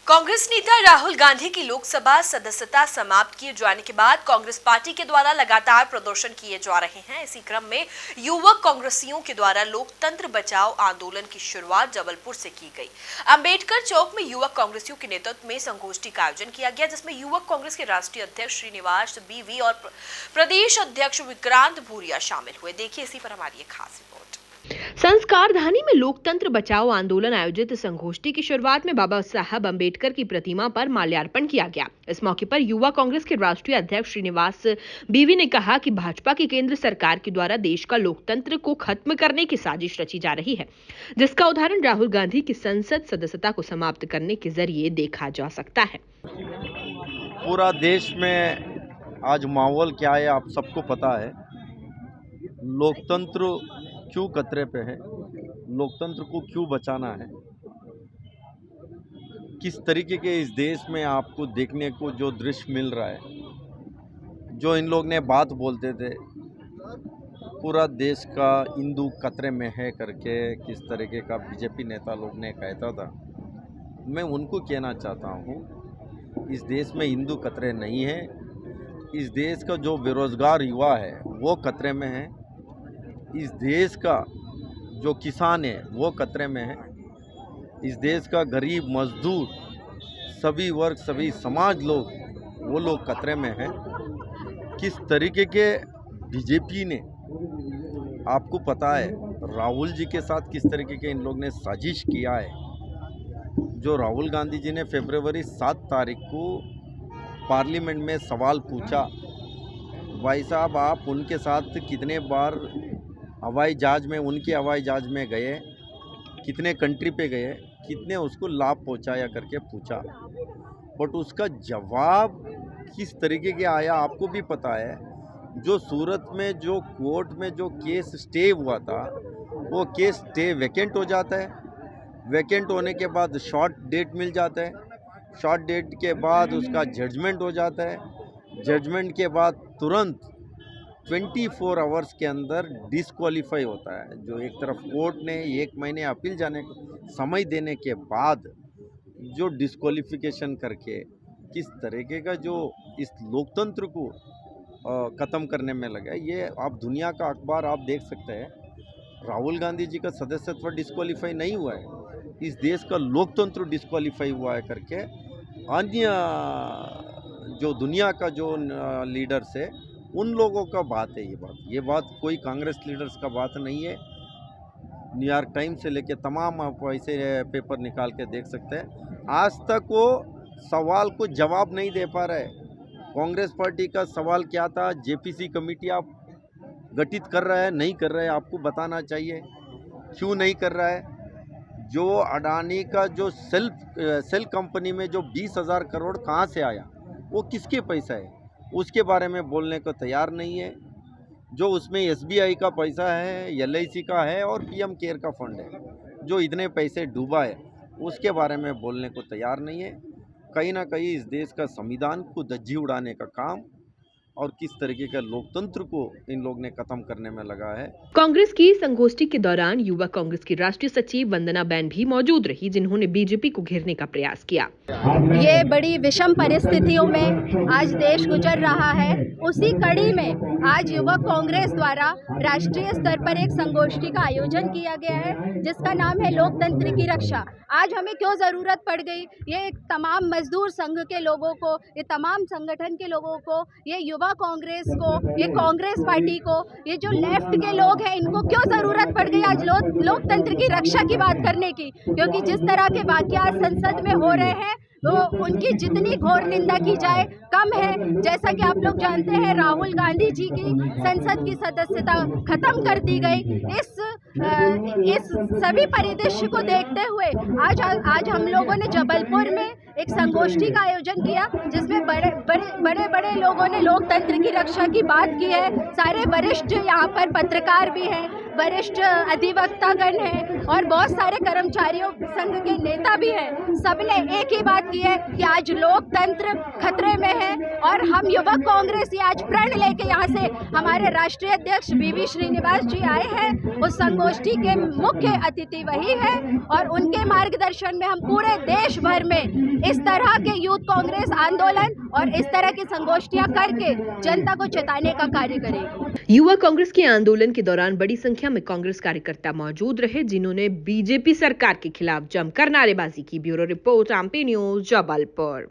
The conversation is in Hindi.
कांग्रेस नेता राहुल गांधी की लोकसभा सदस्यता समाप्त किए जाने के बाद कांग्रेस पार्टी के द्वारा लगातार प्रदर्शन किए जा रहे हैं। इसी क्रम में युवक कांग्रेसियों के द्वारा लोकतंत्र बचाओ आंदोलन की शुरुआत जबलपुर से की गई। अंबेडकर चौक में युवक कांग्रेसियों के नेतृत्व में संगोष्ठी का आयोजन किया गया, जिसमें युवक कांग्रेस के राष्ट्रीय अध्यक्ष श्रीनिवास बीवी और प्रदेश अध्यक्ष विक्रांत भूरिया शामिल हुए। देखिए इसी पर हमारी एक खास रिपोर्ट। संस्कारधानी में लोकतंत्र बचाओ आंदोलन आयोजित संगोष्ठी की शुरुआत में बाबा साहब अंबेडकर की प्रतिमा पर माल्यार्पण किया गया। इस मौके पर युवा कांग्रेस के राष्ट्रीय अध्यक्ष श्रीनिवास बीवी ने कहा कि भाजपा की केंद्र सरकार के द्वारा देश का लोकतंत्र को खत्म करने की साजिश रची जा रही है, जिसका उदाहरण राहुल गांधी की संसद सदस्यता को समाप्त करने के जरिए देखा जा सकता है। पूरा देश में आज माहौल क्या है आप सबको पता है। लोकतंत्र क्यों खतरे पे है, लोकतंत्र को क्यों बचाना है, किस तरीके के इस देश में आपको देखने को जो दृश्य मिल रहा है, जो इन लोग ने बात बोलते थे पूरा देश का हिंदू खतरे में है करके, किस तरीके का बीजेपी नेता लोग ने कहता था, मैं उनको कहना चाहता हूँ इस देश में हिंदू खतरे नहीं है। इस देश का जो बेरोजगार युवा है वो खतरे में है, इस देश का जो किसान है वो खतरे में है, इस देश का गरीब मजदूर सभी वर्ग सभी समाज लोग वो लोग खतरे में हैं। किस तरीके के बीजेपी ने, आपको पता है राहुल जी के साथ किस तरीके के इन लोग ने साजिश किया है। जो राहुल गांधी जी ने फरवरी 7 तारीख को पार्लियामेंट में सवाल पूछा, भाई साहब आप उनके साथ कितने बार हवाई जहाज़ में, उनके हवाई जहाज़ में गए, कितने कंट्री पे गए, कितने उसको लाभ पहुंचाया करके पूछा, बट उसका जवाब किस तरीके के आया आपको भी पता है। जो सूरत में जो कोर्ट में जो केस स्टे हुआ था वो केस स्टे वैकेंट हो जाता है, वैकेंट होने के बाद शॉर्ट डेट मिल जाता है, शॉर्ट डेट के बाद उसका जजमेंट हो जाता है, जजमेंट के बाद तुरंत 24 आवर्स के अंदर डिस्क्वालीफाई होता है। जो एक तरफ कोर्ट ने 1 महीने अपील जाने समय देने के बाद जो डिस्क्वालिफिकेशन करके किस तरीके का जो इस लोकतंत्र को ख़त्म करने में लगा, ये आप दुनिया का अखबार आप देख सकते हैं। राहुल गांधी जी का सदस्यत्व डिस्क्वालीफाई नहीं हुआ है, इस देश का लोकतंत्र डिस्क्वालीफाई हुआ है करके अन्य जो दुनिया का जो लीडर्स है उन लोगों का बात है। ये बात कोई कांग्रेस लीडर्स का बात नहीं है। न्यूयॉर्क टाइम्स से लेके तमाम आप ऐसे पेपर निकाल के देख सकते हैं, आज तक वो सवाल को जवाब नहीं दे पा रहे। कांग्रेस पार्टी का सवाल क्या था, जेपीसी कमेटी आप गठित कर रहा है, नहीं कर रहा है, आपको बताना चाहिए क्यों नहीं कर रहा है। जो अडानी का जो सेल कंपनी में जो 20,000 करोड़ कहाँ से आया, वो किसके पैसा है, उसके बारे में बोलने को तैयार नहीं है। जो उसमें एसबीआई का पैसा है, एलआईसी का है और पीएम केयर का फंड है, जो इतने पैसे डूबा है उसके बारे में बोलने को तैयार नहीं है। कहीं ना कहीं इस देश का संविधान को धज्जी उड़ाने का काम और किस तरीके का लोकतंत्र को इन लोग ने खत्म करने में लगा है। कांग्रेस की संगोष्ठी के दौरान युवा कांग्रेस की राष्ट्रीय सचिव वंदना बेन भी मौजूद रही, जिन्होंने बीजेपी को घेरने का प्रयास किया। ये बड़ी विषम परिस्थितियों में आज देश गुजर रहा है, उसी कड़ी में आज युवा कांग्रेस द्वारा राष्ट्रीय स्तर पर एक संगोष्ठी का आयोजन किया गया है, जिसका नाम है लोकतंत्र की रक्षा। आज हमें क्यों ज़रूरत पड़ गई, ये तमाम मजदूर संघ के लोगों को, ये तमाम संगठन के लोगों को, ये युवा कांग्रेस को, ये कांग्रेस पार्टी को, ये जो लेफ्ट के लोग हैं, इनको क्यों ज़रूरत पड़ गई आज लोकतंत्र की रक्षा की बात करने की। क्योंकि जिस तरह के वाक़यात संसद में हो रहे हैं वो उनकी जितनी घोर निंदा की जाए कम है। जैसा कि आप लोग जानते हैं, राहुल गांधी जी की संसद की सदस्यता खत्म कर दी गई। इस सभी परिदृश्य को देखते हुए आज हम लोगों ने जबलपुर में एक संगोष्ठी का आयोजन किया, जिसमें बड़े लोगों ने लोकतंत्र की रक्षा की बात की है। सारे वरिष्ठ यहाँ पर पत्रकार भी हैं, वरिष्ठ अधिवक्तागण हैं और बहुत सारे कर्मचारियों संघ के नेता भी हैं। सबने एक ही बात की है कि आज लोकतंत्र खतरे में है और हम युवक कांग्रेस ये आज प्रण लेके यहाँ से हमारे राष्ट्रीय अध्यक्ष वीवी श्रीनिवास जी आए हैं। उस संगोष्ठी के मुख्य अतिथि वही है और उनके मार्गदर्शन में हम पूरे देश भर में इस तरह के यूथ कांग्रेस आंदोलन और इस तरह की संगोष्ठियां करके जनता को चेताने का कार्य करेंगे। युवा कांग्रेस के आंदोलन के दौरान बड़ी संख्या में कांग्रेस कार्यकर्ता मौजूद रहे, जिन्होंने बीजेपी सरकार के खिलाफ जमकर नारेबाजी की। Bureau report, MP news, Jabalpur.